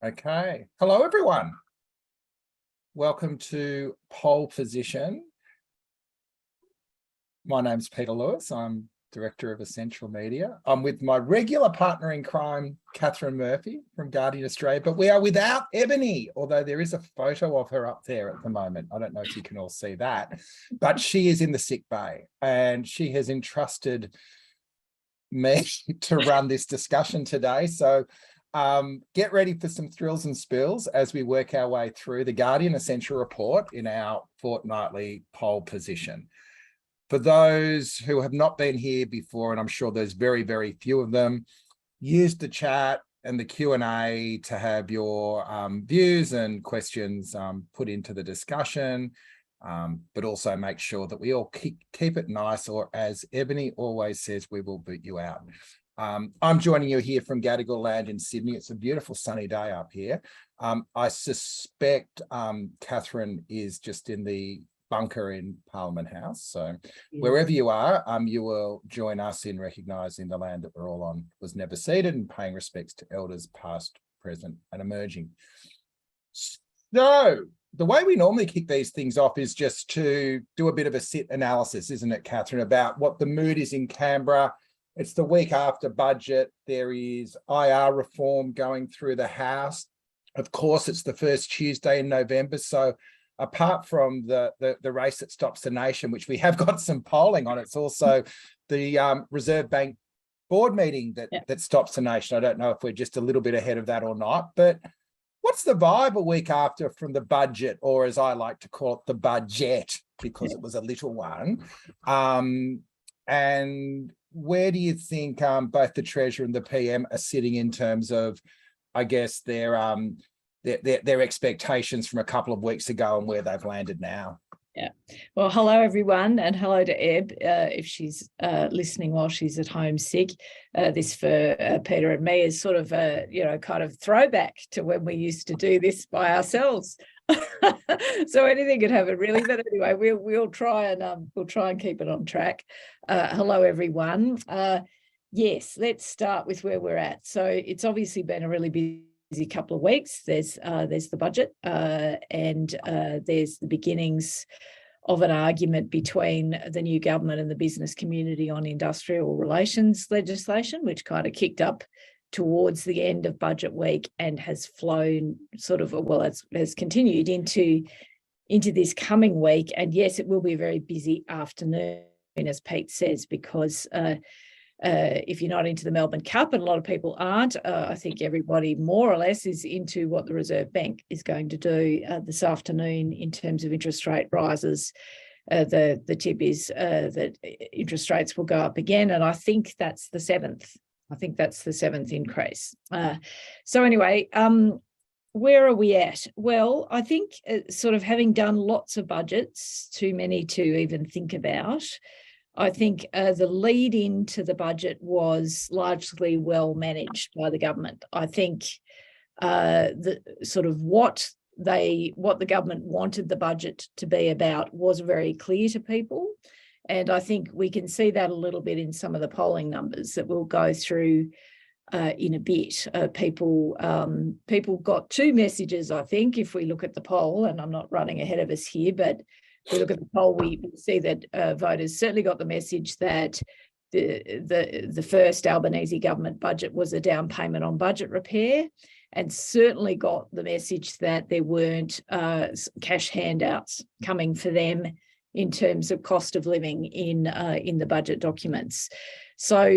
Okay. Hello, everyone. Welcome to Pole Position. My name's Peter Lewis. I'm Director of Essential Media. I'm with my regular partner in crime, Katharine Murphy from Guardian Australia, but we are without Ebony, although there is a photo of her up there at the moment. I don't know if you can all see that, but she is in the sick bay and she has entrusted me to run this discussion today. So get ready for some thrills and spills as we work our way through the Guardian Essential Report in our fortnightly poll position. For those who have not been here before, and I'm sure there's very, very few of them, use the chat and the Q&A to have your views and questions put into the discussion, but also make sure that we all keep it nice, or as Ebony always says, we will boot you out. I'm joining you here from Gadigal Land in Sydney. It's a beautiful sunny day up here. I suspect Katharine is just in the bunker in Parliament House. So wherever you are, you will join us in recognising the land that we're all on was never ceded and paying respects to elders past, present and emerging. So the way we normally kick these things off is just to do a bit of a sit analysis, isn't it, Katharine, about what the mood is in Canberra. It's the week after budget. There is IR reform going through the House. Of course, it's the first Tuesday in November. So apart from the race that stops the nation, which we have got some polling on, it's also the Reserve Bank board meeting that stops the nation. I don't know if we're just a little bit ahead of that or not, but what's the vibe a week after from the budget, or as I like to call it, the budget, because it was a little one. And where do you think both the Treasurer and the PM are sitting in terms of, I guess, their expectations from a couple of weeks ago and where they've landed now? Yeah. Well, hello, everyone, and hello to Eb, if she's listening while she's at home sick. This for Peter and me is sort of a, kind of throwback to when we used to do this by ourselves. So anything could happen, really. But anyway, we'll try and keep it on track. Hello, everyone. Yes, let's start with where we're at. So it's obviously been a really busy couple of weeks. There's the budget and there's the beginnings of an argument between the new government and the business community on industrial relations legislation, which kind of kicked up towards the end of budget week and has flown has continued into this coming week. And yes, it will be a very busy afternoon, as Pete says, because if you're not into the Melbourne Cup, and a lot of people aren't, I think everybody more or less is into what the Reserve Bank is going to do this afternoon in terms of interest rate rises. The tip is that interest rates will go up again, and I think that's the seventh. I think that's the seventh increase. So anyway, where are we at? Well, I think sort of having done lots of budgets, too many to even think about, I think the lead into the budget was largely well managed by the government. I think the sort of what the government wanted the budget to be about was very clear to people. And I think we can see that a little bit in some of the polling numbers that we'll go through in a bit. People got two messages, I think, if we look at the poll, and I'm not running ahead of us here, but if we look at the poll, we see that voters certainly got the message that the first Albanese government budget was a down payment on budget repair, and certainly got the message that there weren't cash handouts coming for them in terms of cost of living in the budget documents. So,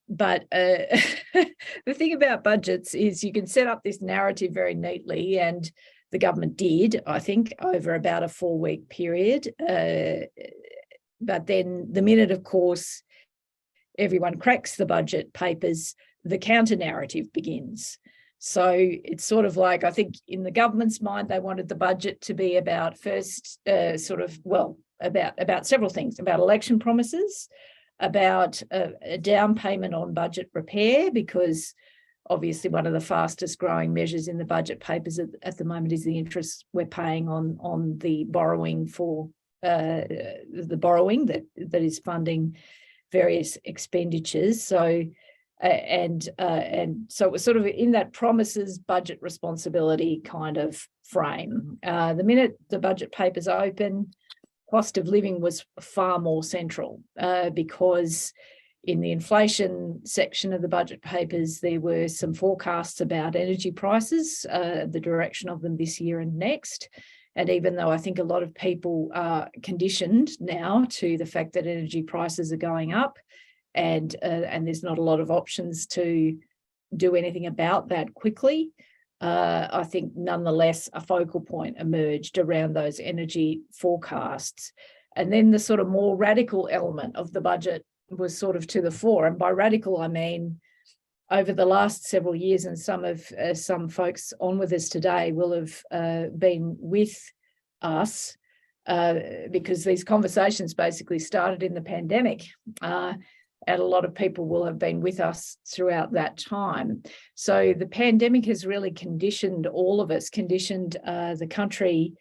but the thing about budgets is you can set up this narrative very neatly, and the government did, I think, over about a 4-week period. But then the minute, of course, everyone cracks the budget papers, the counter narrative begins. So it's sort of like, I think in the government's mind, they wanted the budget to be about about several things, about election promises, about a down payment on budget repair, because obviously one of the fastest growing measures in the budget papers at the moment is the interest we're paying on the borrowing for the borrowing that is funding various expenditures. So And so it was sort of in that promises, budget responsibility kind of frame. The minute the budget papers open, cost of living was far more central because in the inflation section of the budget papers, there were some forecasts about energy prices, the direction of them this year and next. And even though I think a lot of people are conditioned now to the fact that energy prices are going up, and there's not a lot of options to do anything about that quickly, I think nonetheless a focal point emerged around those energy forecasts. And then the sort of more radical element of the budget was sort of to the fore. And by radical, I mean over the last several years, and some folks on with us today will have been with us because these conversations basically started in the pandemic. And a lot of people will have been with us throughout that time. So the pandemic has really conditioned all of us, conditioned the country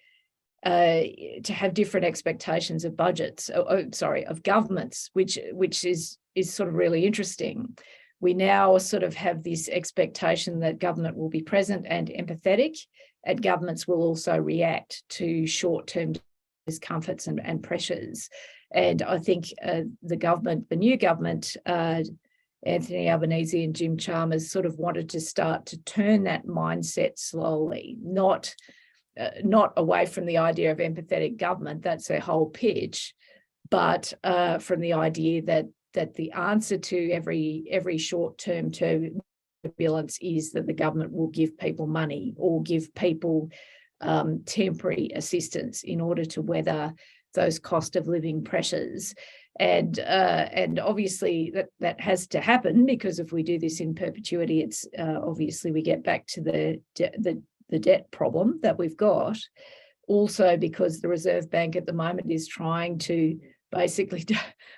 to have different expectations of budgets, of governments, which is sort of really interesting. We now sort of have this expectation that government will be present and empathetic, and governments will also react to short-term discomforts and pressures. And I think the new government, Anthony Albanese and Jim Chalmers, sort of wanted to start to turn that mindset slowly, not away from the idea of empathetic government, that's their whole pitch, but from the idea that the answer to every short-term turbulence is that the government will give people money or give people temporary assistance in order to weather those cost of living pressures. And obviously that has to happen, because if we do this in perpetuity, it's obviously we get back to the debt problem that we've got. Also because the Reserve Bank at the moment is trying to basically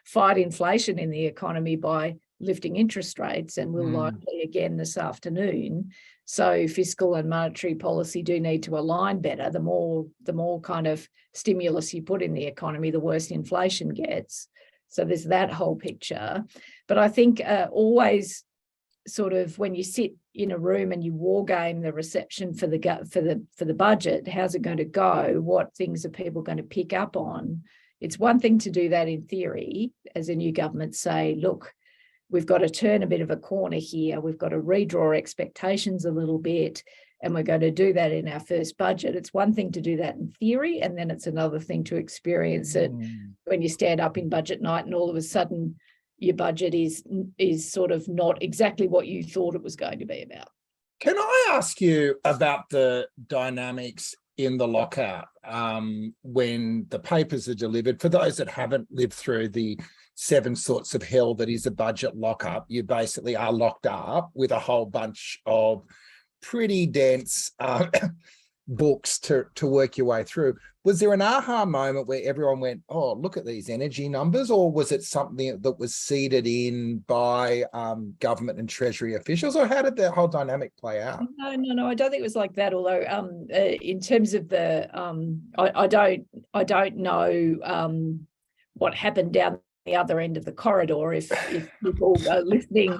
fight inflation in the economy by lifting interest rates, and will likely again this afternoon. So fiscal and monetary policy do need to align better. The more kind of stimulus you put in the economy, the worse inflation gets. So there's that whole picture. But I think always sort of when you sit in a room and you war game the reception for the budget, how's it going to go? What things are people going to pick up on? It's one thing to do that in theory, as a new government say, look, we've got to turn a bit of a corner here. We've got to redraw expectations a little bit, and we're going to do that in our first budget. It's one thing to do that in theory, and then it's another thing to experience it when you stand up in budget night and all of a sudden your budget is sort of not exactly what you thought it was going to be about. Can I ask you about the dynamics in the lockout when the papers are delivered? For those that haven't lived through the 7 sorts of hell that is a budget lockup, you basically are locked up with a whole bunch of pretty dense books to work your way through. Was there an aha moment where everyone went, oh, look at these energy numbers? Or was it something that was seeded in by government and Treasury officials? Or how did that whole dynamic play out? No, I don't think it was like that. Although in terms of the, I don't know what happened down the other end of the corridor. If people listening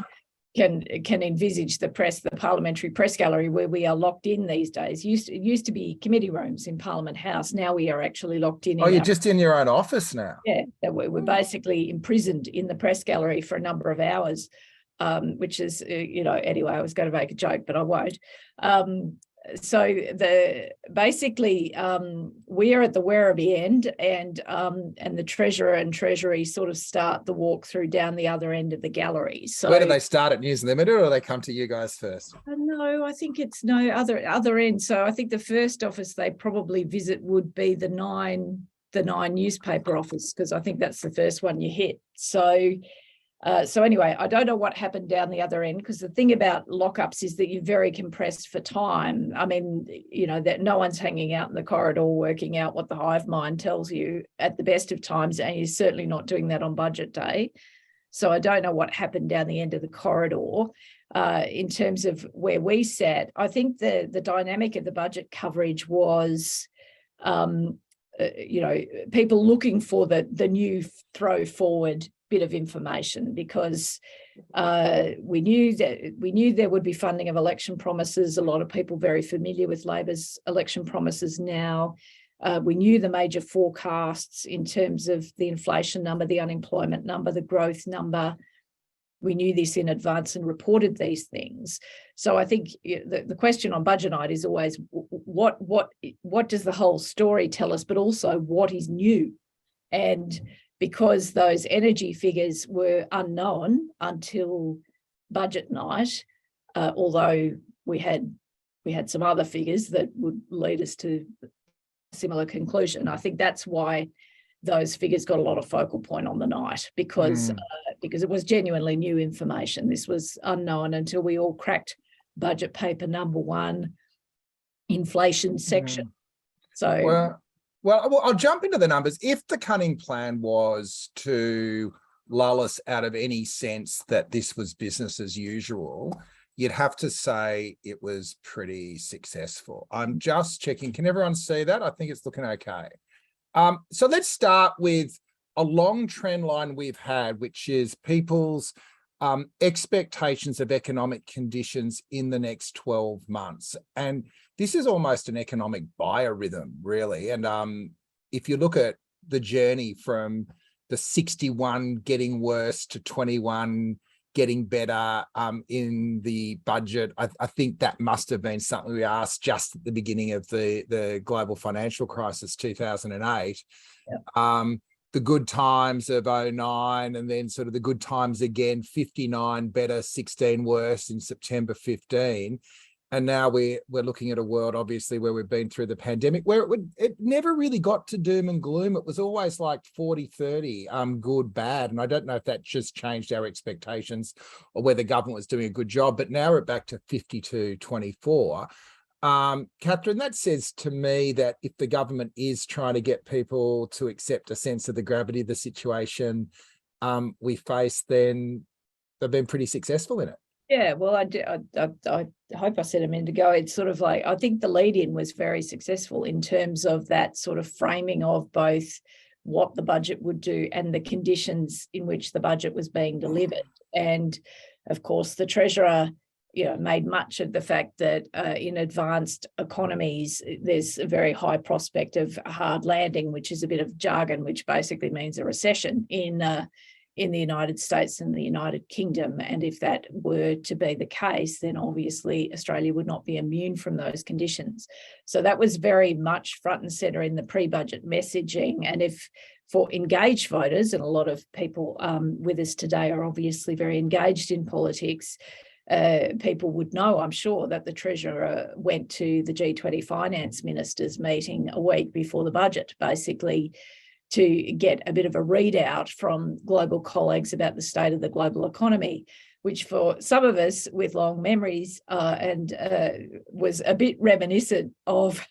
can envisage the parliamentary press gallery where we are locked in these days. It used to be committee rooms in Parliament House. Now we are actually locked in. Oh, you're just in your own office now? Yeah, we're basically imprisoned in the press gallery for a number of hours, which is, anyway, I was going to make a joke, but I won't. So we are at the Werribee end, and the Treasurer and Treasury sort of start the walk through down the other end of the gallery. So where do they start at News Limited, or do they come to you guys first? No, I think it's other end. So I think the first office they probably visit would be the Nine newspaper office, because I think that's the first one you hit. So anyway, I don't know what happened down the other end, because the thing about lockups is that you're very compressed for time. I mean, that no one's hanging out in the corridor working out what the hive mind tells you at the best of times, and you're certainly not doing that on budget day. So I don't know what happened down the end of the corridor. In terms of where we sat, I think the dynamic of the budget coverage was people looking for the new throw forward bit of information, because we knew there would be funding of election promises. A lot of people very familiar with Labor's election promises now. We knew the major forecasts in terms of the inflation number, the unemployment number, the growth number. We knew this in advance and reported these things. So I think the question on budget night is always what does the whole story tell us, but also what is new? And because those energy figures were unknown until budget night, although we had some other figures that would lead us to a similar conclusion. I think that's why those figures got a lot of focal point on the night, because it was genuinely new information. This was unknown until we all cracked budget paper number 1, inflation section. So well, I'll jump into the numbers. If the cunning plan was to lull us out of any sense that this was business as usual, you'd have to say it was pretty successful. I'm just checking. Can everyone see that? I think it's looking okay. So let's start with a long trend line we've had, which is people's expectations of economic conditions in the next 12 months. And this is almost an economic biorhythm, really. And if you look at the journey from the 61 getting worse to 21 getting better in the budget, I think that must have been something we asked just at the beginning of the global financial crisis, 2008. Yeah. The good times of 09, and then sort of the good times again, 59 better, 16 worse in September 15. And now we're looking at a world, obviously, where we've been through the pandemic, where it never really got to doom and gloom. It was always like 40-30, good, bad. And I don't know if that just changed our expectations or whether government was doing a good job, but now we're back to 52-24. Katharine, that says to me that if the government is trying to get people to accept a sense of the gravity of the situation we face, then they've been pretty successful in it. Yeah, well, I hope I said a minute ago, it's sort of like, I think the lead-in was very successful in terms of that sort of framing of both what the budget would do and the conditions in which the budget was being delivered. And of course, the Treasurer made much of the fact that in advanced economies, there's a very high prospect of a hard landing, which is a bit of jargon, which basically means a recession in the United States and the United Kingdom. And if that were to be the case, then obviously Australia would not be immune from those conditions. So that was very much front and centre in the pre-budget messaging. And if for engaged voters, and a lot of people with us today are obviously very engaged in politics, people would know, I'm sure, that the Treasurer went to the G20 finance ministers meeting a week before the budget, basically to get a bit of a readout from global colleagues about the state of the global economy, which for some of us with long memories was a bit reminiscent of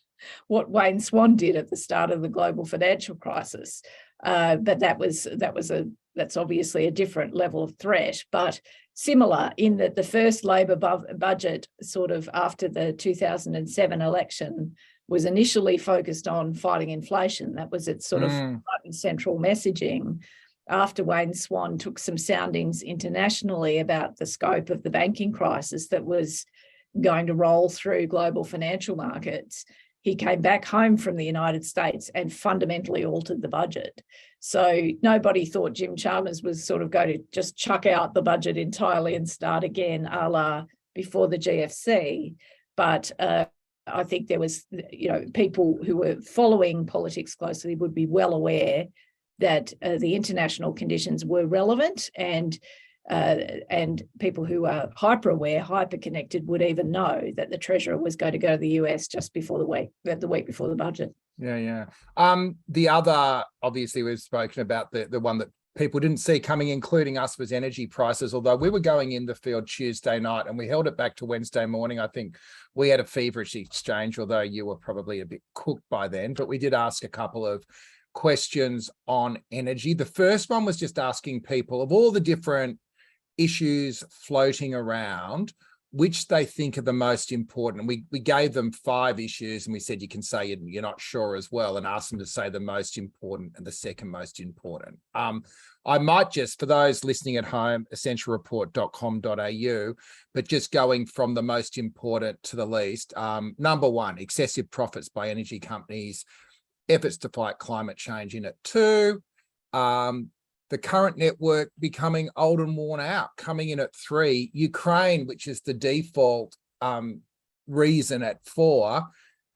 what Wayne Swan did at the start of the global financial crisis. But that's obviously a different level of threat, but similar in that the first Labor budget, sort of after the 2007 election, was initially focused on fighting inflation. That was its sort of front and central messaging. After Wayne Swan took some soundings internationally about the scope of the banking crisis that was going to roll through global financial markets, he came back home from the United States and fundamentally altered the budget. So nobody thought Jim Chalmers was sort of going to just chuck out the budget entirely and start again, a la before the GFC. But I think there was, people who were following politics closely would be well aware that the international conditions were relevant, and people who are hyper-aware, hyper-connected would even know that the Treasurer was going to go to the US just before the week before the budget. Yeah. The other, obviously, we've spoken about the one that people didn't see coming, including us, was energy prices. Although we were going in the field Tuesday night and we held it back to Wednesday morning. I think we had a feverish exchange, although you were probably a bit cooked by then. But we did ask a couple of questions on energy. The first one was just asking people, of all the different issues floating around, which they think are the most important. We gave them 5 issues, and we said you can say you're not sure as well, and ask them to say the most important and the second most important. I might just, for those listening at home, essentialreport.com.au, but just going from the most important to the least. Number 1, excessive profits by energy companies, efforts to fight climate change in it. 2, the current network becoming old and worn out, coming in at 3, Ukraine, which is the default reason at 4,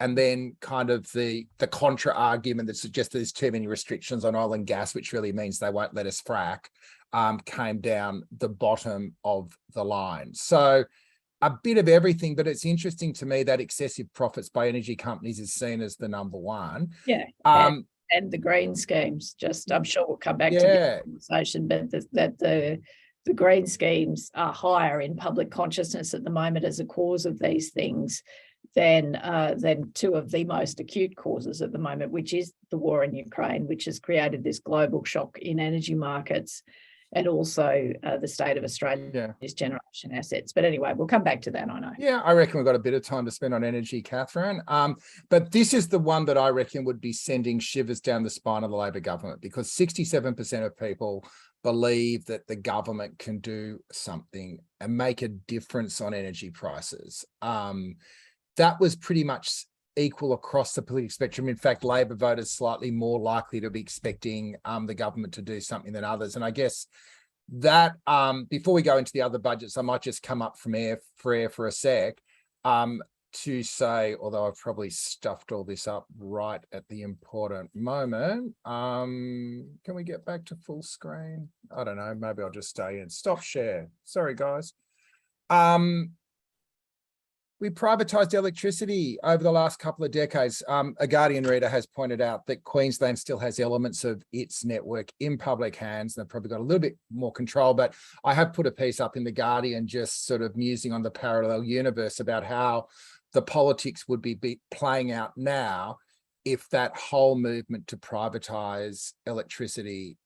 and then kind of the contra argument that suggests there's too many restrictions on oil and gas, which really means they won't let us frack, came down the bottom of the line. So a bit of everything, but it's interesting to me that excessive profits by energy companies is seen as the number 1. Yeah. And the green schemes, just I'm sure we'll come back to the conversation, but the green schemes are higher in public consciousness at the moment as a cause of these things than 2 of the most acute causes at the moment, which is the war in Ukraine, which has created this global shock in energy markets, and also the state of Australia's generation assets. But anyway, we'll come back to that, I know. Yeah, I reckon we've got a bit of time to spend on energy, Katharine. But this is the one that I reckon would be sending shivers down the spine of the Labor government, because 67% of people believe that the government can do something and make a difference on energy prices. That was pretty much equal across the political spectrum. In fact, Labor voters slightly more likely to be expecting the government to do something than others. And I guess that before we go into the other budgets, I might just come up from air for a sec to say, although I've probably stuffed all this up right at the important moment. Can we get back to full screen? I don't know, maybe I'll just stay in. Stop share. Sorry, guys. We privatised electricity over the last couple of decades. A Guardian reader has pointed out that Queensland still has elements of its network in public hands. They've probably got a little bit more control, but I have put a piece up in the Guardian just sort of musing on the parallel universe about how the politics would be playing out now if that whole movement to privatise electricity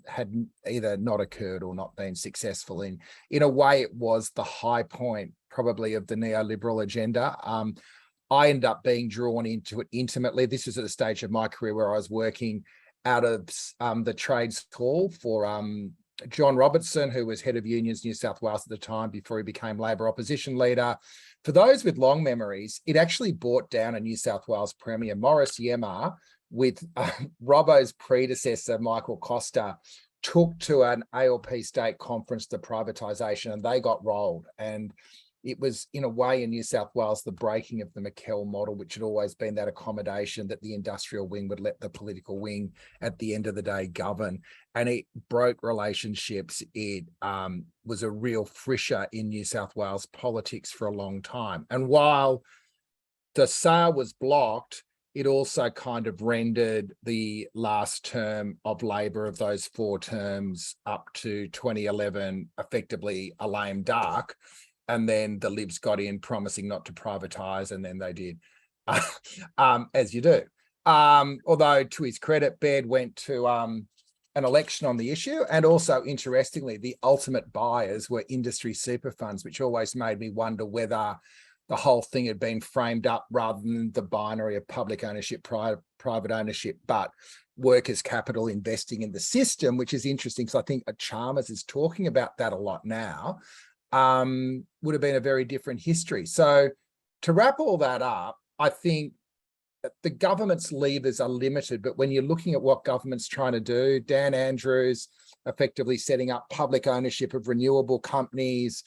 had either not occurred or not been successful. In a way, it was the high point probably of the neoliberal agenda. I ended up being drawn into it intimately. This was at the stage of my career where I was working out of the trades hall for John Robertson, who was head of Unions New South Wales at the time before he became Labor opposition leader. For those with long memories, it actually brought down a New South Wales Premier, Maurice Yemar, with Robbo's predecessor, Michael Costa, took to an ALP state conference the privatisation, and they got rolled. And it was, in a way, in New South Wales, the breaking of the McKell model, which had always been that accommodation that the industrial wing would let the political wing at the end of the day govern. And it broke relationships. It was a real frisher in New South Wales politics for a long time. And while the SAR was blocked, it also kind of rendered the last term of Labor of those 4 terms up to 2011 effectively a lame duck. And then the Libs got in promising not to privatise, and then they did, as you do. Although, to his credit, Baird went to an election on the issue. And also, interestingly, the ultimate buyers were industry super funds, which always made me wonder whether the whole thing had been framed up rather than the binary of public ownership, private ownership, but workers' capital investing in the system, which is interesting because I think Chalmers is talking about that a lot now. Would have been a very different history. So to wrap all that up, I think that the government's levers are limited, but when you're looking at what government's trying to do, Dan Andrews effectively setting up public ownership of renewable companies,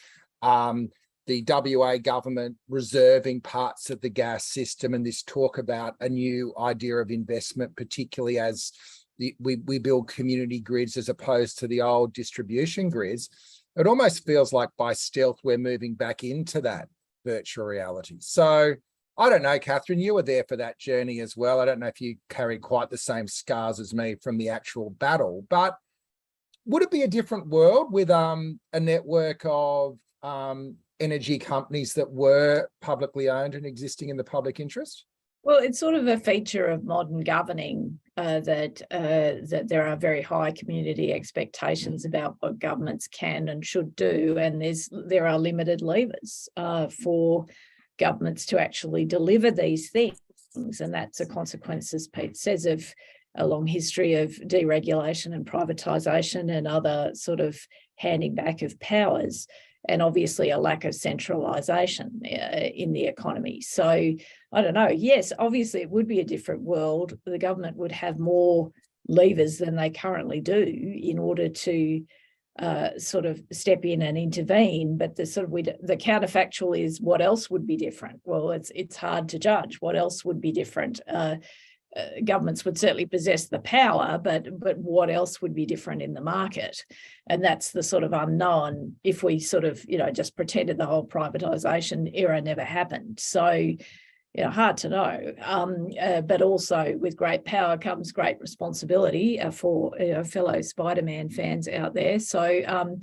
the WA government reserving parts of the gas system, and this talk about a new idea of investment, particularly as we build community grids as opposed to the old distribution grids. It almost feels like by stealth, we're moving back into that virtual reality. So I don't know, Katharine, you were there for that journey as well. I don't know if you carry quite the same scars as me from the actual battle, but would it be a different world with a network of energy companies that were publicly owned and existing in the public interest? Well, it's sort of a feature of modern governing that there are very high community expectations about what governments can and should do, and there are limited levers for governments to actually deliver these things, and that's a consequence, as Pete says, of a long history of deregulation and privatisation and other sort of handing back of powers, and obviously a lack of centralisation in the economy. So I don't know. Yes, obviously it would be a different world. The government would have more levers than they currently do in order to sort of step in and intervene. But the counterfactual is, what else would be different? Well, it's hard to judge what else would be different. Governments would certainly possess the power, but what else would be different in the market? And that's the sort of unknown if we sort of, just pretended the whole privatisation era never happened. So, hard to know. But also with great power comes great responsibility for fellow Spider-Man fans out there. So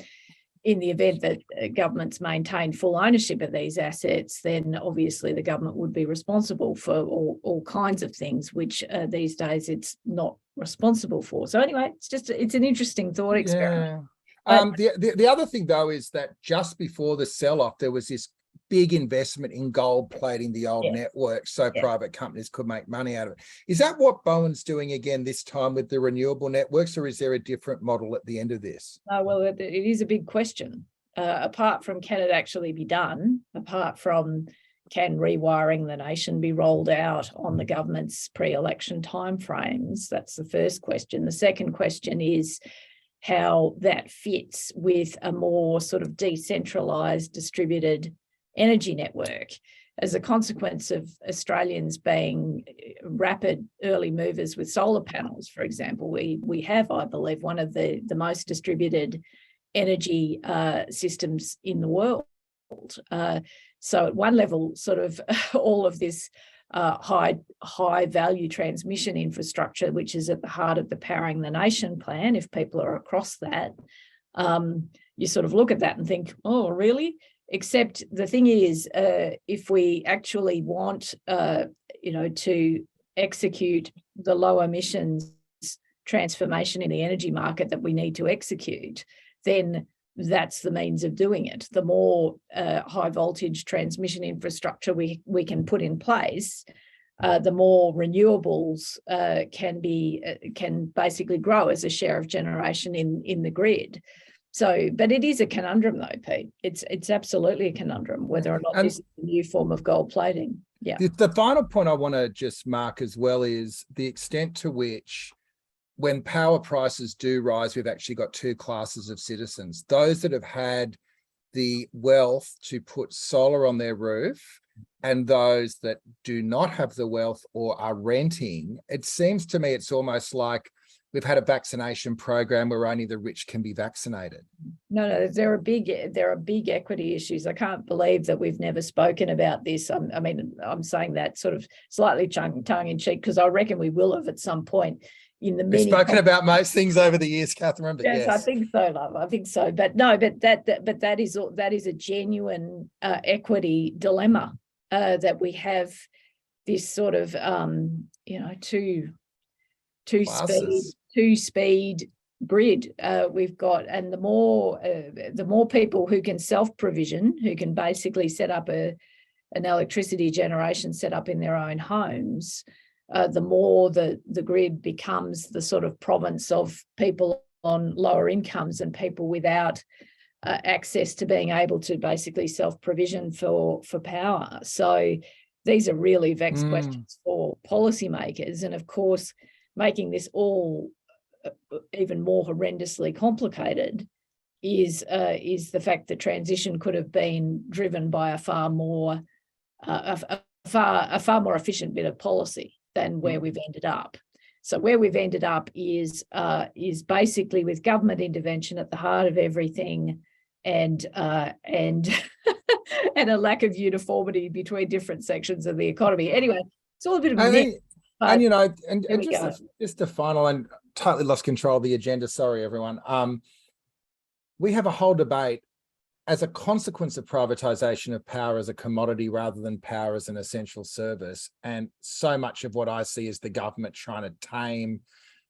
in the event that governments maintain full ownership of these assets, then obviously the government would be responsible for all kinds of things, which these days it's not responsible for. So anyway, it's an interesting thought experiment. Yeah. The other thing though is that just before the sell-off, there was this big investment in gold plating the old network so private companies could make money out of it. Is that what Bowen's doing again this time with the renewable networks, or is there a different model at the end of this? Well, it is a big question. Apart from, can it actually be done? Apart from, can rewiring the nation be rolled out on the government's pre-election timeframes? That's the first question. The second question is how that fits with a more sort of decentralised, distributed energy network. As a consequence of Australians being rapid early movers with solar panels, for example, we have, I believe, one of the most distributed energy systems in the world. So at one level, sort of all of this high value transmission infrastructure, which is at the heart of the Powering the Nation plan, if people are across that, you sort of look at that and think, oh, really? Except the thing is, if we actually want, to execute the low emissions transformation in the energy market that we need to execute, then that's the means of doing it. The more high voltage transmission infrastructure we can put in place, the more renewables can basically grow as a share of generation in the grid. So, but it is a conundrum though, Pete. It's absolutely a conundrum whether or not this is a new form of gold plating. Yeah. The final point I want to just mark as well is the extent to which, when power prices do rise, we've actually got two classes of citizens: those that have had the wealth to put solar on their roof, and those that do not have the wealth or are renting. It seems to me it's almost like we've had a vaccination program where only the rich can be vaccinated. No, there are big equity issues. I can't believe that we've never spoken about this. I'm saying that sort of slightly tongue in cheek, because I reckon we will have at some point in the We've spoken about most things over the years, Katharine. But yes, I think so, love. I think so. But no, that is a genuine equity dilemma that we have. This sort of two speed grid we've got, and the more people who can self-provision, who can basically set up an electricity generation set up in their own homes, the more the grid becomes the sort of province of people on lower incomes and people without access to being able to basically self-provision for power. So these are really vexed questions for policymakers, and of course making this all even more horrendously complicated is the fact that transition could have been driven by a far more efficient bit of policy than where we've ended up. So where we've ended up is basically with government intervention at the heart of everything, and and a lack of uniformity between different sections of the economy. Anyway, it's all a bit of a mix. And just a final, and totally lost control of the agenda. Sorry, everyone. We have a whole debate as a consequence of privatization of power as a commodity rather than power as an essential service. And so much of what I see is the government trying to tame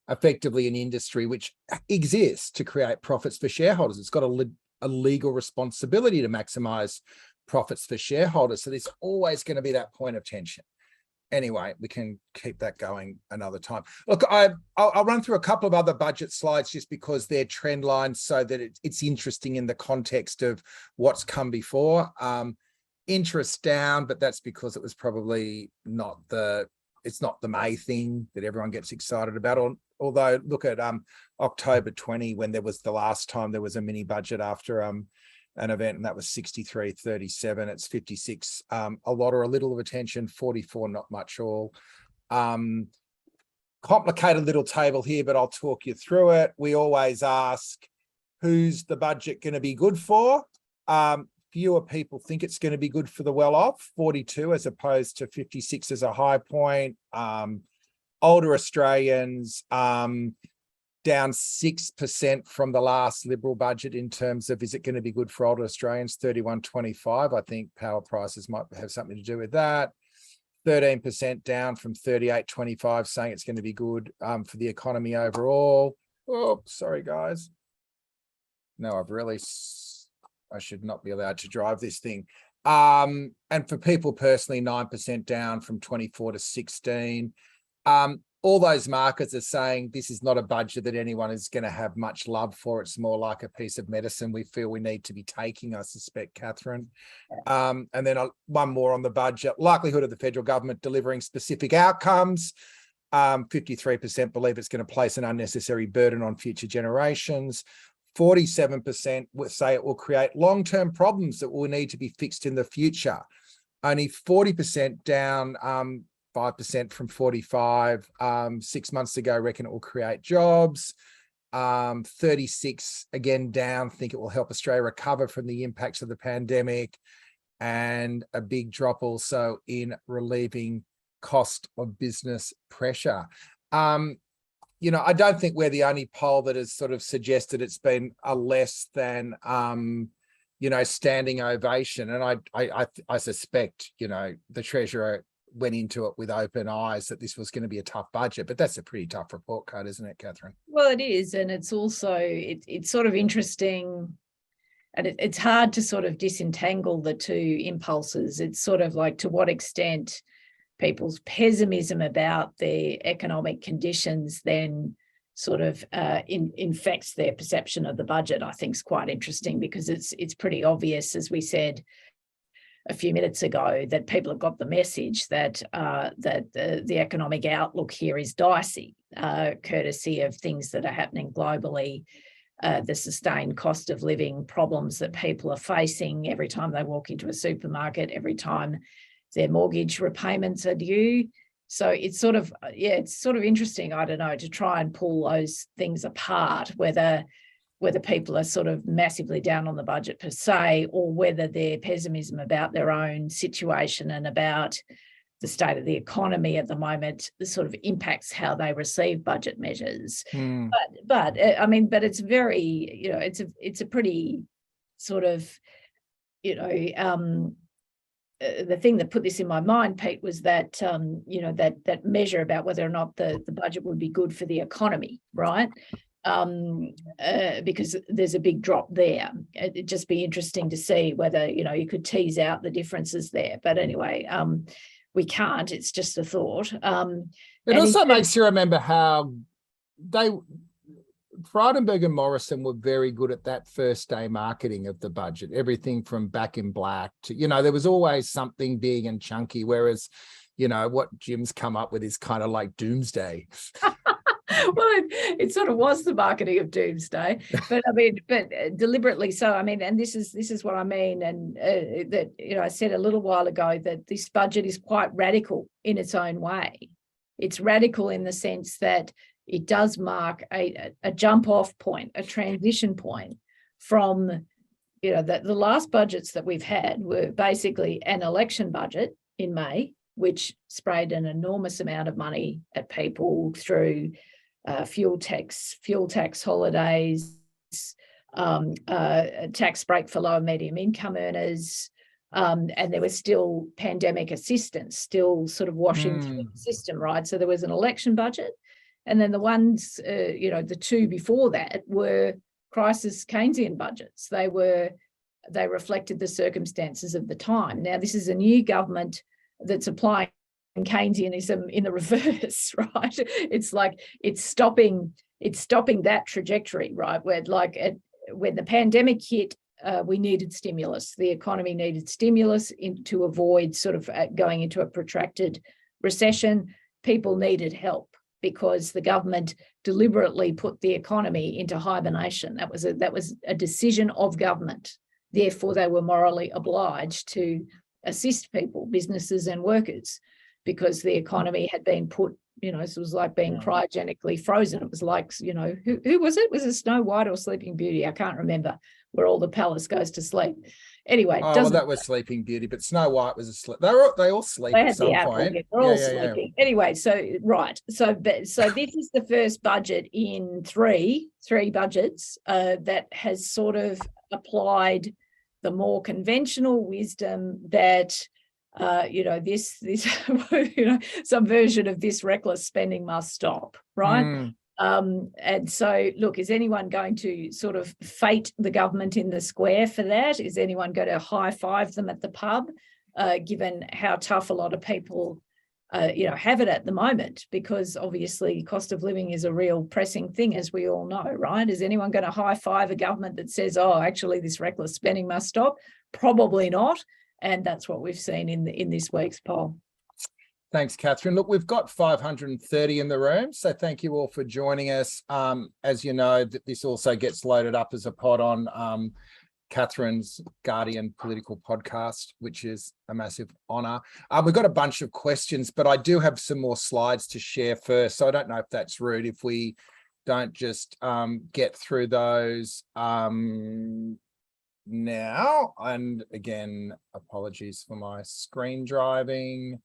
effectively an industry which exists to create profits for shareholders. It's got a legal responsibility to maximize profits for shareholders. So there's always going to be that point of tension. Anyway, we can keep that going another time. Look, I'll run through a couple of other budget slides just because they're trend lines so that it's interesting in the context of what's come before. Interest down, but that's because it was probably it's not the May thing that everyone gets excited about. Although look at October 20, when there was the last time there was a mini budget after an event, and that was 63.37. It's 56, a lot or a little of attention, 44, not much all. Complicated little table here, but I'll talk you through it. We always ask, who's the budget going to be good for? Fewer people think it's going to be good for the well-off, 42 as opposed to 56 as a high point. Older Australians, down 6% from the last Liberal budget in terms of, is it going to be good for older Australians? 31.25. I think power prices might have something to do with that. 13% down from 38.25, saying it's going to be good for the economy overall. Oh, sorry, guys. No, I should not be allowed to drive this thing. And for people personally, 9% down from 24 to 16. All those markers are saying this is not a budget that anyone is going to have much love for. It's more like a piece of medicine we feel we need to be taking, I suspect, Katharine. And then one more on the budget. Likelihood of the federal government delivering specific outcomes. 53% believe it's going to place an unnecessary burden on future generations. 47% will say it will create long-term problems that will need to be fixed in the future. Only 40% down, 5% from 45. 6 months ago, reckon it will create jobs. 36 again down, think it will help Australia recover from the impacts of the pandemic, and a big drop also in relieving cost of business pressure. I don't think we're the only poll that has sort of suggested it's been a less than standing ovation, and I suspect the Treasurer went into it with open eyes that this was going to be a tough budget, but that's a pretty tough report card, isn't it, Katharine? Well, it is, and it's also it's sort of interesting, and it's hard to sort of disentangle the two impulses. It's sort of like, to what extent people's pessimism about the economic conditions then sort of infects their perception of the budget. I think is quite interesting, because it's pretty obvious, as we said a few minutes ago, that people have got the message that the economic outlook here is dicey, courtesy of things that are happening globally, the sustained cost of living problems that people are facing every time they walk into a supermarket, every time their mortgage repayments are due. So it's sort of interesting, I don't know, to try and pull those things apart, whether people are sort of massively down on the budget per se, or whether their pessimism about their own situation and about the state of the economy at the moment sort of impacts how they receive budget measures. But it's very, it's a pretty sort of, the thing that put this in my mind, Pete, was that, that measure about whether or not the budget would be good for the economy, right? Because there's a big drop there. It'd just be interesting to see whether, you could tease out the differences there. But anyway, we can't. It's just a thought. It also makes you remember how Frydenberg and Morrison were very good at that first day marketing of the budget. Everything from Back in Black to, there was always something big and chunky, whereas, what Jim's come up with is kind of like doomsday. Well, it sort of was the marketing of doomsday, but deliberately so. And this is what I mean, and that I said a little while ago that this budget is quite radical in its own way. It's radical in the sense that it does mark a jump-off point, a transition point from, the last budgets that we've had were basically an election budget in May, which sprayed an enormous amount of money at people through fuel tax holidays, a tax break for low and medium income earners, and there was still pandemic assistance still sort of washing through the system, right? So there was an election budget, and then the ones, the two before that were crisis Keynesian budgets. They reflected the circumstances of the time. Now, this is a new government that's applying Keynesianism in the reverse, right? It's like it's stopping that trajectory, right? Where when the pandemic hit, we needed stimulus. The economy needed stimulus to avoid sort of going into a protracted recession. People needed help because the government deliberately put the economy into hibernation. That was a decision of government. Therefore, they were morally obliged to assist people, businesses and workers, because the economy had been put, it was like being cryogenically frozen. It was like, who was it? Was it Snow White or Sleeping Beauty? I can't remember, where all the palace goes to sleep. Anyway, that was Sleeping Beauty, but Snow White was asleep. They all sleep at some point. They're all sleeping. Anyway, so this is the first budget in three budgets that has sort of applied the more conventional wisdom that this some version of this reckless spending must stop, right? And so, look, is anyone going to sort of fate the government in the square for that? Is anyone going to high five them at the pub, given how tough a lot of people, have it at the moment? Because obviously cost of living is a real pressing thing, as we all know, right? Is anyone going to high five a government that says, oh, actually this reckless spending must stop? Probably not. And that's what we've seen in this week's poll. Thanks, Katharine. Look, we've got 530 in the room, so thank you all for joining us. As you know, this also gets loaded up as a pod on Katharine's Guardian political podcast, which is a massive honour. We've got a bunch of questions, but I do have some more slides to share first, so I don't know if that's rude if we don't just get through those now. And again, apologies for my screen driving.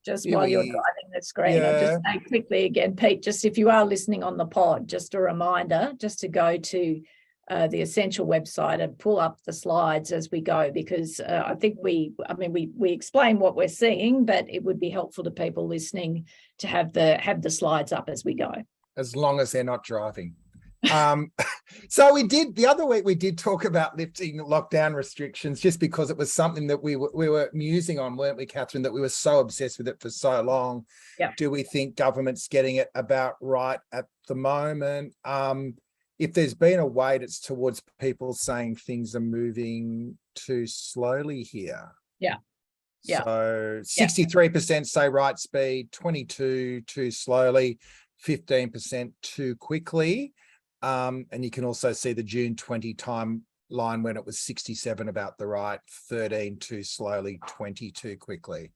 Just while you're driving the screen, I'll just say quickly again, Pete, just if you are listening on the pod, just a reminder just to go to the Essential website and pull up the slides as we go, because I think we explain what we're seeing, but it would be helpful to people listening to have the slides up as we go. As long as they're not driving. So the other week we did talk about lifting lockdown restrictions, just because it was something that we were musing on, weren't we, Katharine, that we were so obsessed with it for so long. Yeah. Do we think government's getting it about right at the moment? If there's been a weight, it's towards people saying things are moving too slowly here. Yeah. Yeah. So 63% say right speed, 22% too slowly, 15% too quickly. And you can also see the June 20 timeline when it was 67 about the right, 13 too slowly, 20 too quickly.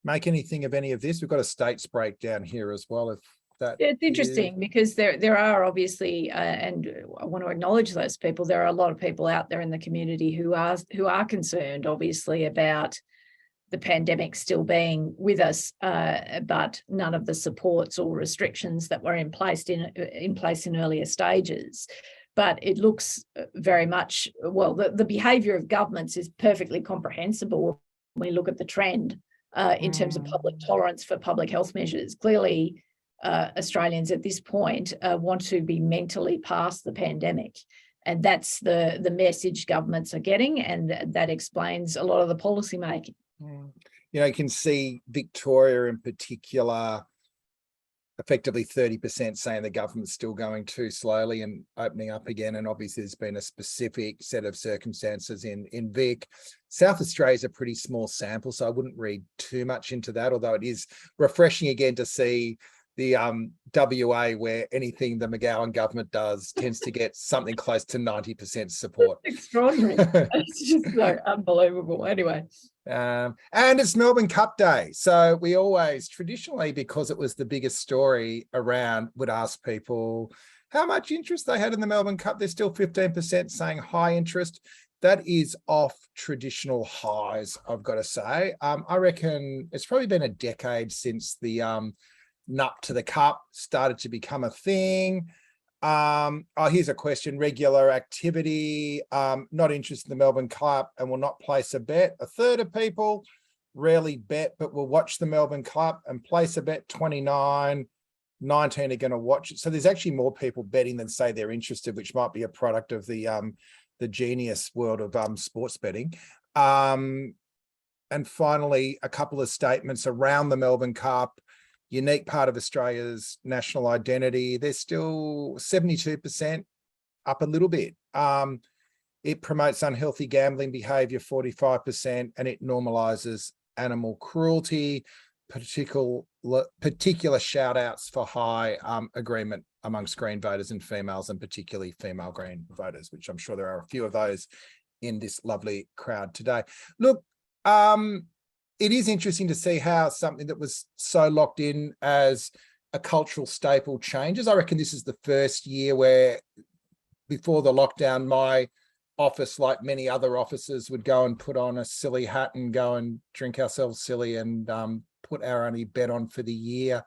Make anything of any of this? We've got a states breakdown here as well. If that it's interesting because there are obviously, and I want to acknowledge those people. There are a lot of people out there in the community who are concerned, obviously, about the pandemic still being with us, but none of the supports or restrictions that were in place in earlier stages. But it looks very much, well, the behaviour of governments is perfectly comprehensible when we look at the trend in terms of public tolerance for public health measures. Clearly, Australians at this point want to be mentally past the pandemic. And that's the message governments are getting, and that explains a lot of the policy making. You can see Victoria in particular, effectively 30% saying the government's still going too slowly and opening up again. And obviously there's been a specific set of circumstances in Vic. South Australia is a pretty small sample, so I wouldn't read too much into that, although it is refreshing again to see the WA, where anything the McGowan government does tends to get something close to 90% support. Extraordinary. It's just so unbelievable. Anyway. And it's Melbourne Cup Day. So we always, traditionally, because it was the biggest story around, would ask people how much interest they had in the Melbourne Cup. There's still 15% saying high interest. That is off traditional highs, I've got to say. I reckon it's probably been a decade since the nut to the cup started to become a thing. Here's a question. Regular activity, not interested in the Melbourne Cup and will not place a bet. A third of people rarely bet, but will watch the Melbourne Cup and place a bet. 29, 19 are going to watch it. So there's actually more people betting than say they're interested, which might be a product of the genius world of sports betting. And finally, a couple of statements around the Melbourne Cup. Unique part of Australia's national identity. They're still 72%, up a little bit. It promotes unhealthy gambling behaviour, 45%, and it normalises animal cruelty. Particular shout outs for high agreement amongst Green voters and females, and particularly female Green voters, which I'm sure there are a few of those in this lovely crowd today. Look, it is interesting to see how something that was so locked in as a cultural staple changes. I reckon this is the first year where, before the lockdown, my office, like many other offices, would go and put on a silly hat and go and drink ourselves silly and put our only bet on for the year.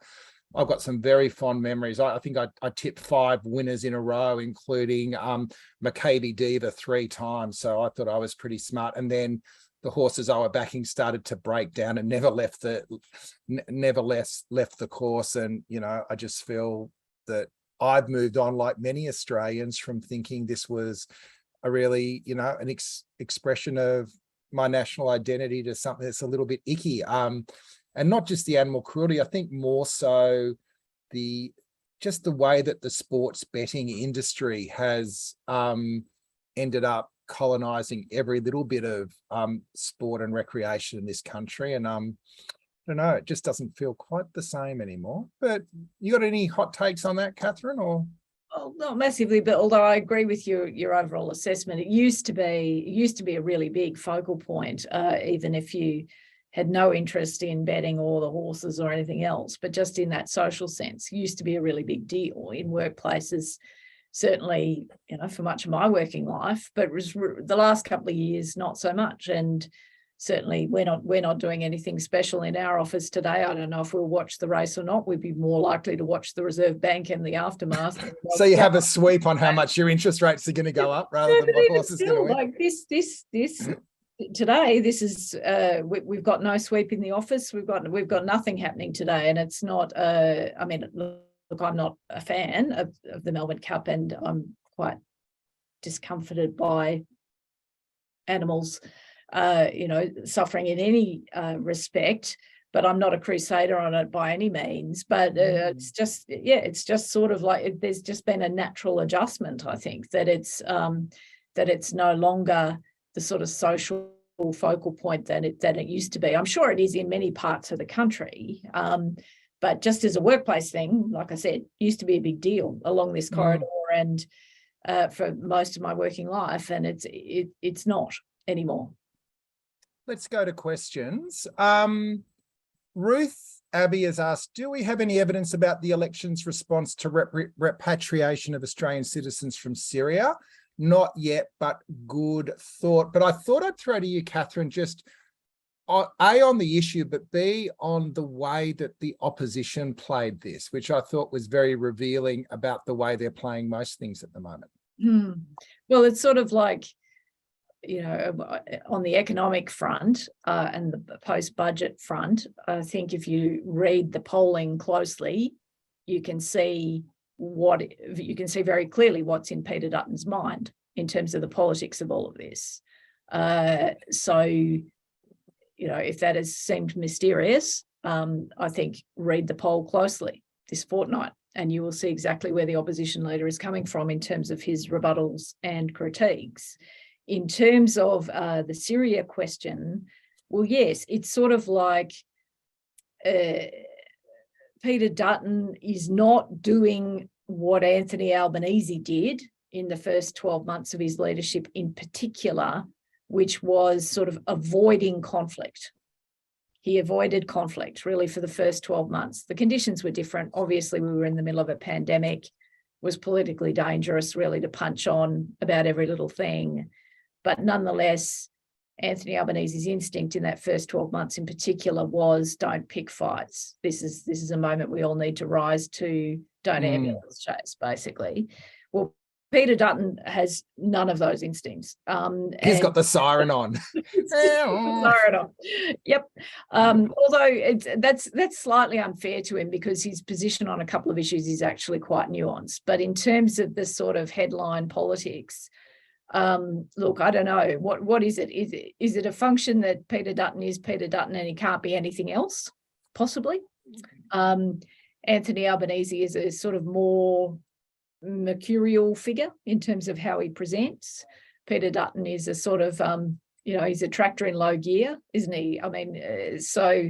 I've got some very fond memories. I think I tipped 5 winners in a row, including Maccabi Diva 3 times. So I thought I was pretty smart. And then the horses I were backing started to break down and never left the course. And, you know, I just feel that I've moved on, like many Australians, from thinking this was a really, you know, an expression of my national identity to something that's a little bit icky. And not just the animal cruelty, I think more so just the way that the sports betting industry has ended up colonizing every little bit of sport and recreation in this country. And I don't know, it just doesn't feel quite the same anymore. But you got any hot takes on that, Katharine? Or well, not massively, but although I agree with your overall assessment, it used to be a really big focal point, even if you had no interest in betting or the horses or anything else, but just in that social sense, used to be a really big deal in workplaces. Certainly, you know, for much of my working life, but it was the last couple of years, not so much. And certainly we're not doing anything special in our office today. I don't know if we'll watch the race or not. We'd be more likely to watch the Reserve Bank and the aftermath. So you have a sweep on how much your interest rates are going to go up rather than what horse is going to win. Like this today, this is we've got no sweep in the office. We've got nothing happening today, and it's not. I mean, look, I'm not a fan of the Melbourne Cup, and I'm quite discomforted by animals, you know, suffering in any respect. But I'm not a crusader on it by any means. But it's just sort of like there's just been a natural adjustment. I think that it's no longer the sort of social focal point that it used to be. I'm sure it is in many parts of the country. But just as a workplace thing, like I said, used to be a big deal along this corridor and for most of my working life, and it's not anymore. Let's go to questions. Ruth Abbey has asked, do we have any evidence about the election's response to repatriation of Australian citizens from Syria? Not yet, but good thought. But I thought I'd throw to you, Katharine, just A, on the issue, but B, on the way that the opposition played this, which I thought was very revealing about the way they're playing most things at the moment. Well, it's sort of like, you know, on the economic front and the post-budget front, I think if you read the polling closely, you can see very clearly what's in Peter Dutton's mind in terms of the politics of all of this. So, you know, if that has seemed mysterious, I think read the poll closely this fortnight and you will see exactly where the opposition leader is coming from in terms of his rebuttals and critiques. In terms of the Syria question, well, yes, it's sort of like Peter Dutton is not doing what Anthony Albanese did in the first 12 months of his leadership in particular, which was sort of avoiding conflict. He avoided conflict really for the first 12 months. The conditions were different. Obviously, we were in the middle of a pandemic. It was politically dangerous really to punch on about every little thing. But nonetheless, Anthony Albanese's instinct in that first 12 months in particular was don't pick fights. This is a moment we all need to rise to don't ambulance chase, basically. Well, Peter Dutton has none of those instincts. He's got the siren on. Siren on. Yep. Although that's slightly unfair to him because his position on a couple of issues is actually quite nuanced. But in terms of the sort of headline politics, look, I don't know. What is it? Is it a function that Peter Dutton is Peter Dutton and he can't be anything else? Possibly. Anthony Albanese is a sort of more mercurial figure in terms of how he presents. Peter Dutton is a sort of, he's a tractor in low gear, isn't he? I mean, so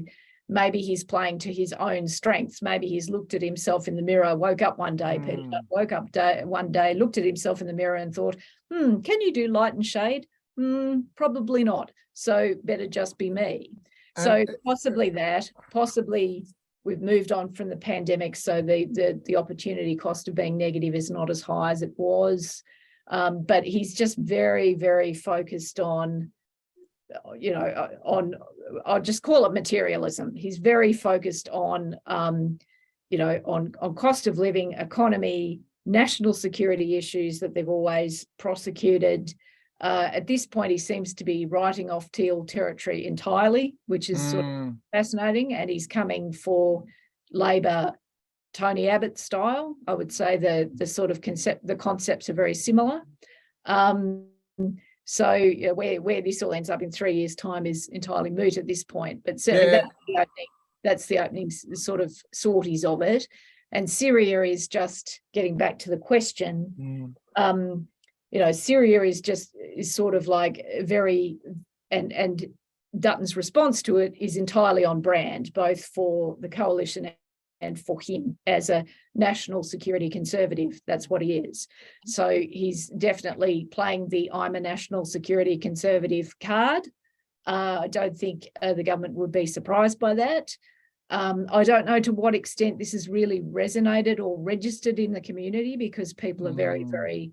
maybe he's playing to his own strengths. Maybe he's looked at himself in the mirror, woke up one day, Peter Dutton woke up one day, looked at himself in the mirror and thought, can you do light and shade? Probably not. So better just be me. So possibly that, possibly we've moved on from the pandemic, so the opportunity cost of being negative is not as high as it was. But he's just very, very focused on, I'll just call it materialism. He's very focused on, on cost of living, economy, national security issues that they've always prosecuted. At this point, he seems to be writing off teal territory entirely, which is sort of fascinating. And he's coming for Labor, Tony Abbott style. I would say the sort of the concepts are very similar. So where this all ends up in 3 years' time is entirely moot at this point. But certainly that's the opening sort of sorties of it. And Syria is just getting back to the question. Syria is sort of like very, and Dutton's response to it is entirely on brand, both for the coalition and for him as a national security conservative. That's what he is. So he's definitely playing the I'm a national security conservative card. I don't think the government would be surprised by that. I don't know to what extent this has really resonated or registered in the community because people are very, very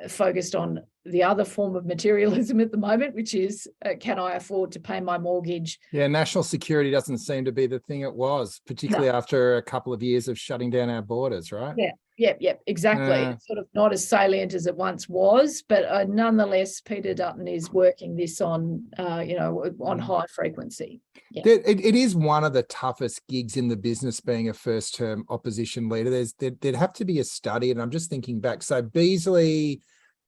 focused on the other form of materialism at the moment, which is, can I afford to pay my mortgage? Yeah, national security doesn't seem to be the thing it was, particularly after a couple of years of shutting down our borders, right? Yeah, exactly. It's sort of not as salient as it once was, but nonetheless, Peter Dutton is working this on, on high frequency. Yeah. It is one of the toughest gigs in the business being a first-term opposition leader. There'd have to be a study, and I'm just thinking back. So Beazley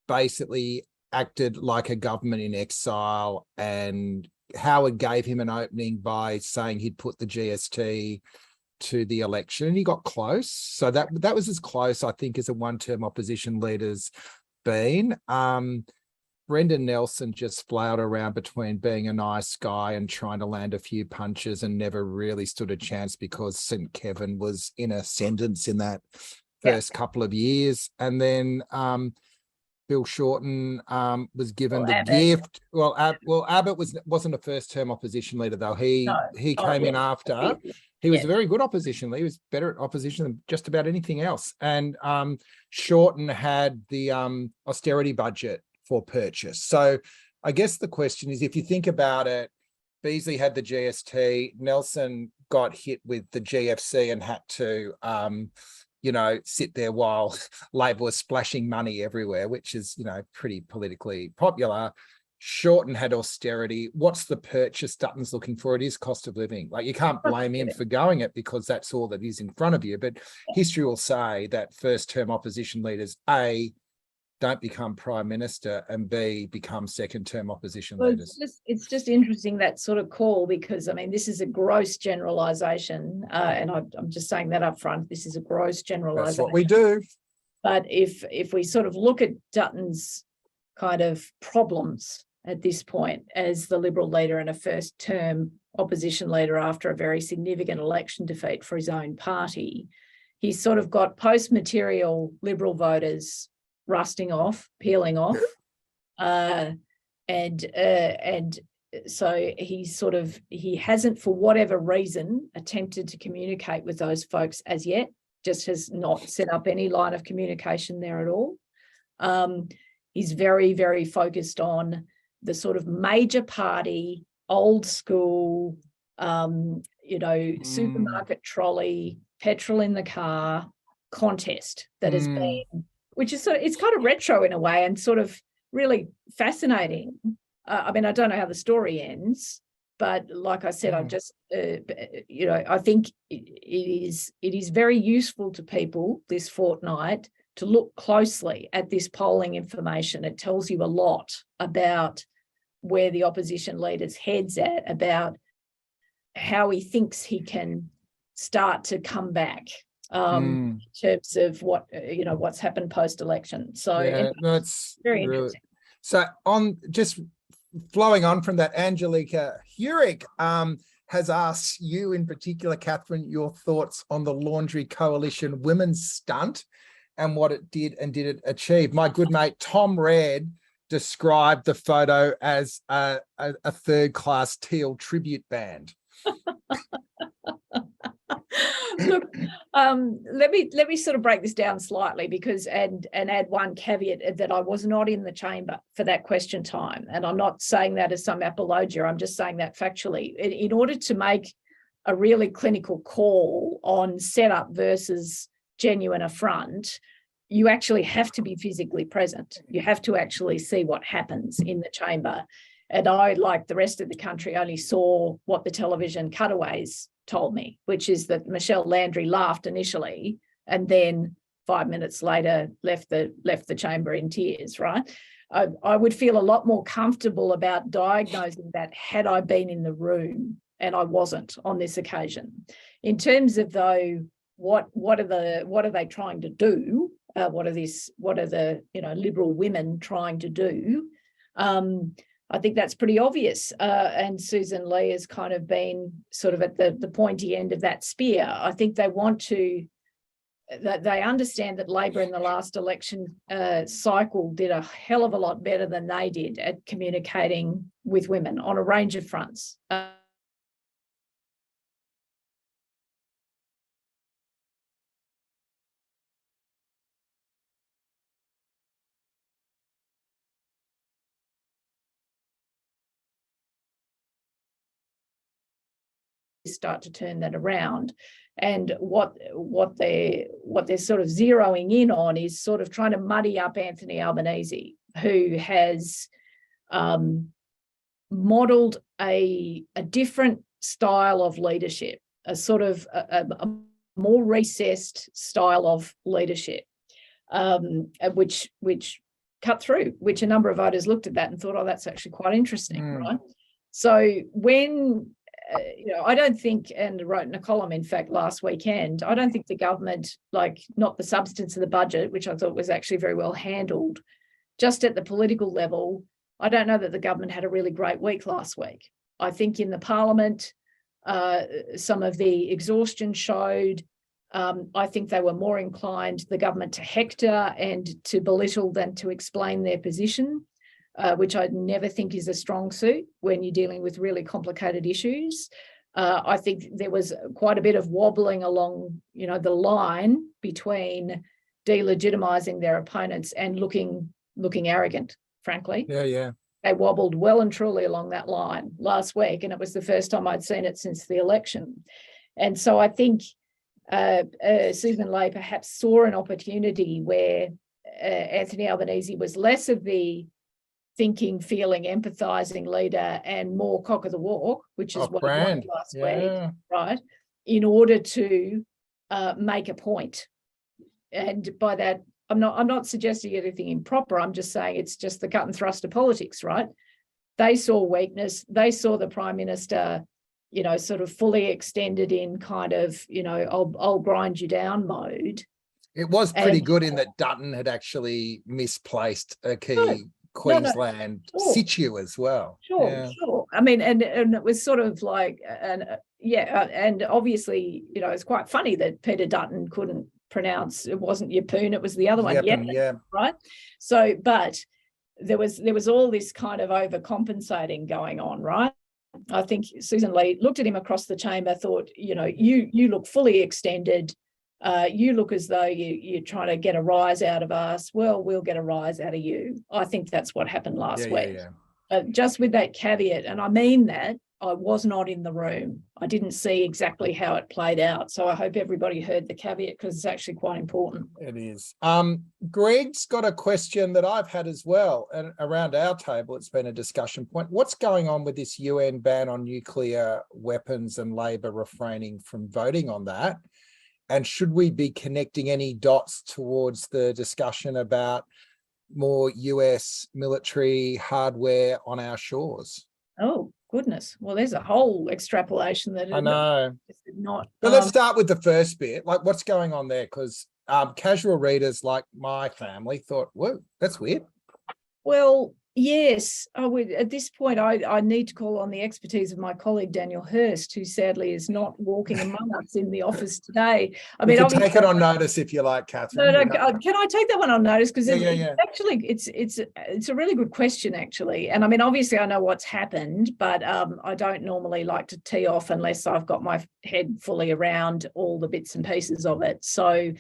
basically acted like a government in exile, and Howard gave him an opening by saying he'd put the GST to the election, and he got close. So that was as close, I think, as a one-term opposition leader's been. Brendan Nelson just flowered around between being a nice guy and trying to land a few punches and never really stood a chance because St. Kevin was in ascendance in that first couple of years. And then Bill Shorten was given the gift. Well, Abbott wasn't a first-term opposition leader, though. He came in after. He was a very good opposition leader. He was better at opposition than just about anything else. And Shorten had the austerity budget for purchase. So I guess the question is, if you think about it, Beazley had the GST, Nelson got hit with the GFC and had to, sit there while Labor was splashing money everywhere, which is, pretty politically popular. Shorten had austerity. What's the purchase Dutton's looking for? It is cost of living. Like, you can't blame him for going it because that's all that is in front of you. But history will say that first-term opposition leaders, A, don't become prime minister, and B, become second-term opposition leaders. It's just interesting, that sort of call, because, this is a gross generalisation, and I'm just saying that up front. This is a gross generalisation. That's what we do. But if we sort of look at Dutton's kind of problems at this point as the Liberal leader and a first-term opposition leader after a very significant election defeat for his own party, he's sort of got post-material Liberal voters rusting off, peeling off, and so he hasn't, for whatever reason, attempted to communicate with those folks as yet. Just has not set up any line of communication there at all. He's very, very focused on the sort of major party, old school, supermarket trolley petrol in the car contest that has been, which is it's kind of retro in a way and sort of really fascinating. I mean, I don't know how the story ends, but like I said, I've just, I think it is very useful to people this fortnight to look closely at this polling information. It tells you a lot about where the opposition leader's head's at, about how he thinks he can start to come back in terms of what's happened post-election. So that's very interesting. So just flowing on from that, Angelica Hurick has asked you in particular, Katharine, your thoughts on the Laundry Coalition women's stunt and what it did and did it achieve. My good mate Tom Red described the photo as a third-class teal tribute band. Look, let me sort of break this down slightly because and add one caveat that I was not in the chamber for that question time, and I'm not saying that as some apologia. I'm just saying that factually. In order to make a really clinical call on setup versus genuine affront, you actually have to be physically present. You have to actually see what happens in the chamber. And I, like the rest of the country, only saw what the television cutaways told me, which is that Michelle Landry laughed initially and then 5 minutes later left the chamber in tears, right? I would feel a lot more comfortable about diagnosing that had I been in the room, and I wasn't on this occasion. In terms of though, what are they trying to do? What are the liberal women trying to do? I think that's pretty obvious. And Susan Lee has kind of been sort of at the pointy end of that spear. I think they understand that Labor in the last election cycle did a hell of a lot better than they did at communicating with women on a range of fronts. Start to turn that around, and what they're sort of zeroing in on is sort of trying to muddy up Anthony Albanese, who has modelled a different style of leadership, a sort of a more recessed style of leadership, which cut through, which a number of voters looked at that and thought, oh, that's actually quite interesting, right? So when I don't think, and wrote in a column, in fact, last weekend, I don't think the government, not the substance of the budget, which I thought was actually very well handled, just at the political level, I don't know that the government had a really great week last week. I think in the parliament, some of the exhaustion showed. I think they were more inclined, the government, to hector and to belittle than to explain their position. Which I never think is a strong suit when you're dealing with really complicated issues. I think there was quite a bit of wobbling along, the line between delegitimising their opponents and looking arrogant, frankly. Yeah. They wobbled well and truly along that line last week, and it was the first time I'd seen it since the election. And so I think Susan Lee perhaps saw an opportunity where Anthony Albanese was less of the thinking, feeling, empathising leader and more cock of the walk, which is what it was last week, right? In order to make a point. And by that, I'm not suggesting anything improper. I'm just saying it's just the cut and thrust of politics, right? They saw weakness. They saw the Prime Minister, sort of fully extended in kind of, I'll grind you down mode. It was pretty good in that Dutton had actually misplaced a key Queensland situ as well. Sure. I mean, and it was sort of like, and obviously, it's quite funny that Peter Dutton couldn't pronounce, it wasn't Yeppoon, it was the other one, Yeppoon, right? So, but there was all this kind of overcompensating going on, right? I think Susan Lee looked at him across the chamber, thought, you look fully extended. You look as though you're trying to get a rise out of us. Well, we'll get a rise out of you. I think that's what happened last week. Just with that caveat, and I mean that, I was not in the room. I didn't see exactly how it played out. So I hope everybody heard the caveat, because it's actually quite important. It is. Greg's got a question that I've had as well, and around our table, it's been a discussion point. What's going on with this UN ban on nuclear weapons and Labor refraining from voting on that? And should we be connecting any dots towards the discussion about more US military hardware on our shores? Oh, goodness. Well, there's a whole extrapolation that I know. not. But let's start with the first bit. Like, what's going on there? Because casual readers like my family thought, whoa, that's weird. Well, yes. At this point, I need to call on the expertise of my colleague, Daniel Hurst, who sadly is not walking among us in the office today. I mean, take it on notice if you like, Katharine. No, can I take that one on notice? Because actually, it's a really good question, actually. And I mean, obviously, I know what's happened, but I don't normally like to tee off unless I've got my head fully around all the bits and pieces of it. So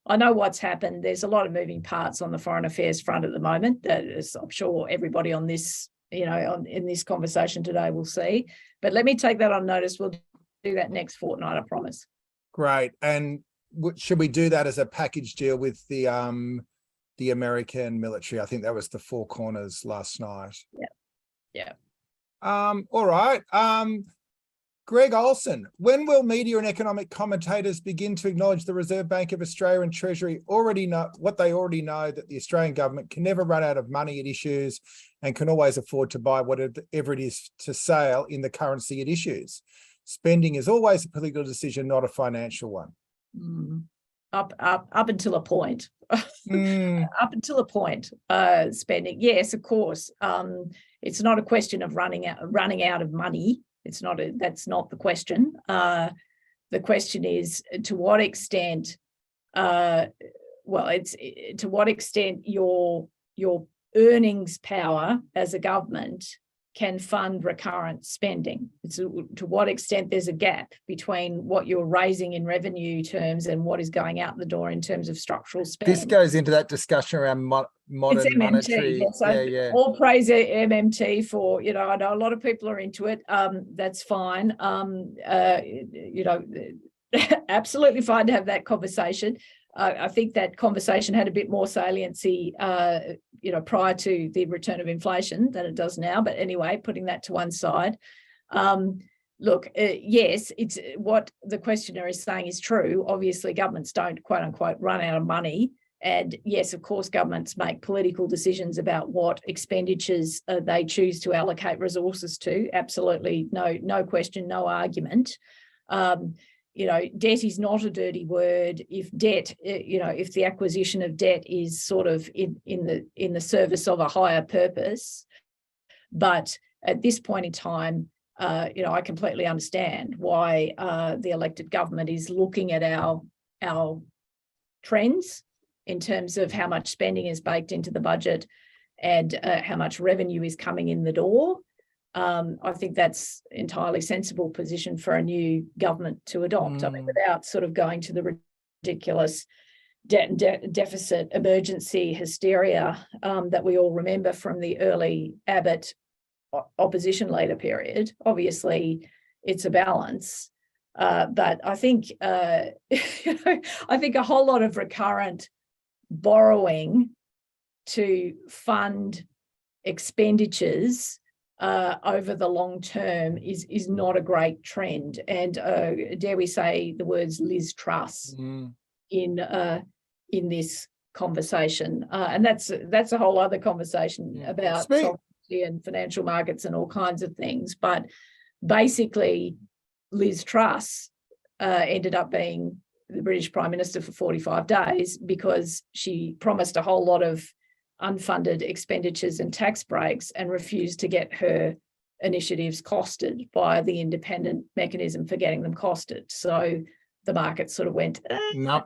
I know what's happened. There's a lot of moving parts on the foreign affairs front at the moment. That is, I'm sure everybody on this, in this conversation today will see. But let me take that on notice. We'll do that next fortnight, I promise. Great. And should we do that as a package deal with the American military? I think that was the Four Corners last night. Yeah. All right. Greg Olson, when will media and economic commentators begin to acknowledge the Reserve Bank of Australia and Treasury already know that the Australian government can never run out of money it issues and can always afford to buy whatever it is to sale in the currency it issues? Spending is always a political decision, not a financial one. Up until a point. Up until a point. Spending, yes, of course. It's not a question of running out of money. That's not the question. The question is to what extent, to what extent your earnings power as a government can fund recurrent spending. It's to what extent there's a gap between what you're raising in revenue terms and what is going out the door in terms of structural spend. This goes into that discussion around modern monetary. Yeah. So all praise MMT for, I know a lot of people are into it. That's fine. Absolutely fine to have that conversation. I think that conversation had a bit more saliency, prior to the return of inflation than it does now. But anyway, putting that to one side, yes, it's what the questioner is saying is true. Obviously, governments don't, quote unquote, run out of money. And yes, of course, governments make political decisions about what expenditures they choose to allocate resources to. Absolutely, no question, no argument. Debt is not a dirty word. If debt, if the acquisition of debt is sort of in the service of a higher purpose, but at this point in time, I completely understand why the elected government is looking at our trends in terms of how much spending is baked into the budget and how much revenue is coming in the door. I think that's entirely sensible position for a new government to adopt. I mean, without sort of going to the ridiculous debt and deficit emergency hysteria that we all remember from the early Abbott opposition leader period. Obviously, it's a balance, but I think I think a whole lot of recurrent borrowing to fund expenditures over the long term is not a great trend. And dare we say the words Liz Truss in this conversation. And that's a whole other conversation about sovereignty and financial markets and all kinds of things. But basically, Liz Truss ended up being the British Prime Minister for 45 days because she promised a whole lot of unfunded expenditures and tax breaks and refused to get her initiatives costed by the independent mechanism for getting them costed. So the market sort of went, no,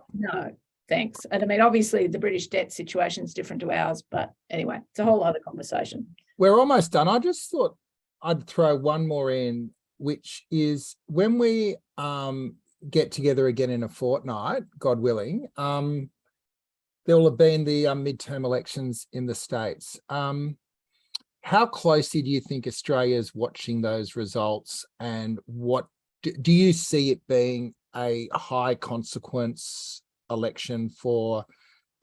thanks. And I mean, obviously the British debt situation is different to ours, but anyway, it's a whole other conversation. We're almost done. I just thought I'd throw one more in, which is when we get together again in a fortnight, God willing, there will have been the midterm elections in the States. how closely do you think Australia's watching those results, and what do you see it being a high consequence election for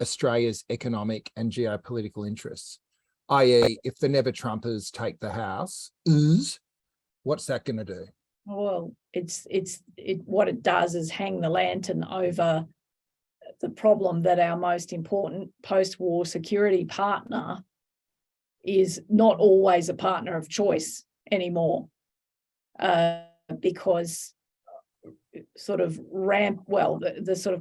Australia's economic and geopolitical interests? I.e., if the Never Trumpers take the House, what's that going to do? Well, what it does is hang the lantern over the problem that our most important post-war security partner is not always a partner of choice anymore, because the sort of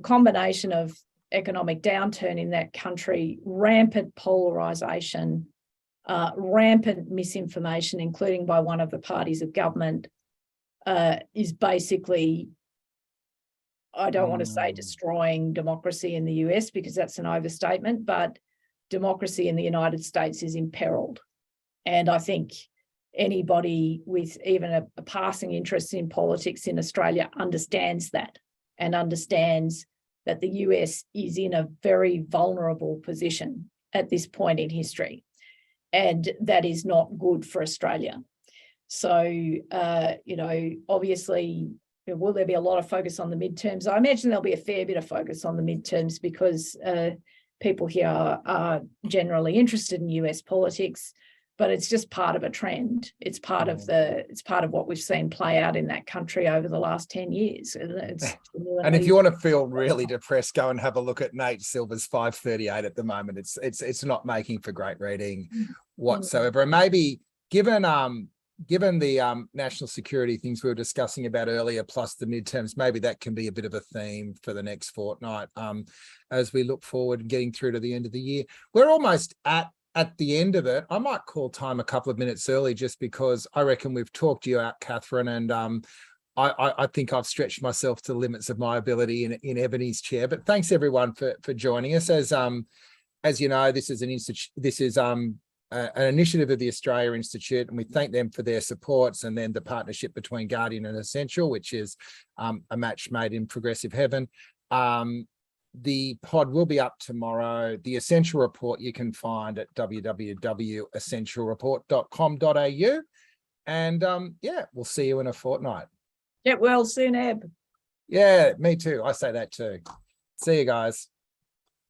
combination of economic downturn in that country, rampant polarisation, rampant misinformation, including by one of the parties of government, is basically, I don't want to say destroying democracy in the US because that's an overstatement, but democracy in the United States is imperiled. And I think anybody with even a passing interest in politics in Australia understands that, and understands that the US is in a very vulnerable position at this point in history. And that is not good for Australia. So, obviously, will there be a lot of focus on the midterms? I imagine there'll be a fair bit of focus on the midterms because people here are generally interested in US politics, but it's just part of a trend. It's part of what we've seen play out in that country over the last 10 years. And if you want to feel really depressed, go and have a look at Nate Silver's 538 at the moment. It's not making for great reading whatsoever. And maybe given the national security things we were discussing about earlier, plus the midterms, maybe that can be a bit of a theme for the next fortnight as we look forward and getting through to the end of the year. We're almost at the end of it. I might call time a couple of minutes early just because I reckon we've talked you out, Katharine, and I think I've stretched myself to the limits of my ability in Ebony's chair. But thanks everyone for joining us. As you know, this is an initiative of the Australia Institute, and we thank them for their supports, and then the partnership between Guardian and Essential, which is a match made in progressive heaven. The pod will be up tomorrow. The Essential Report you can find at www.essentialreport.com.au. And we'll see you in a fortnight. Get well soon, Eb. Yeah, me too. I say that too. See you guys.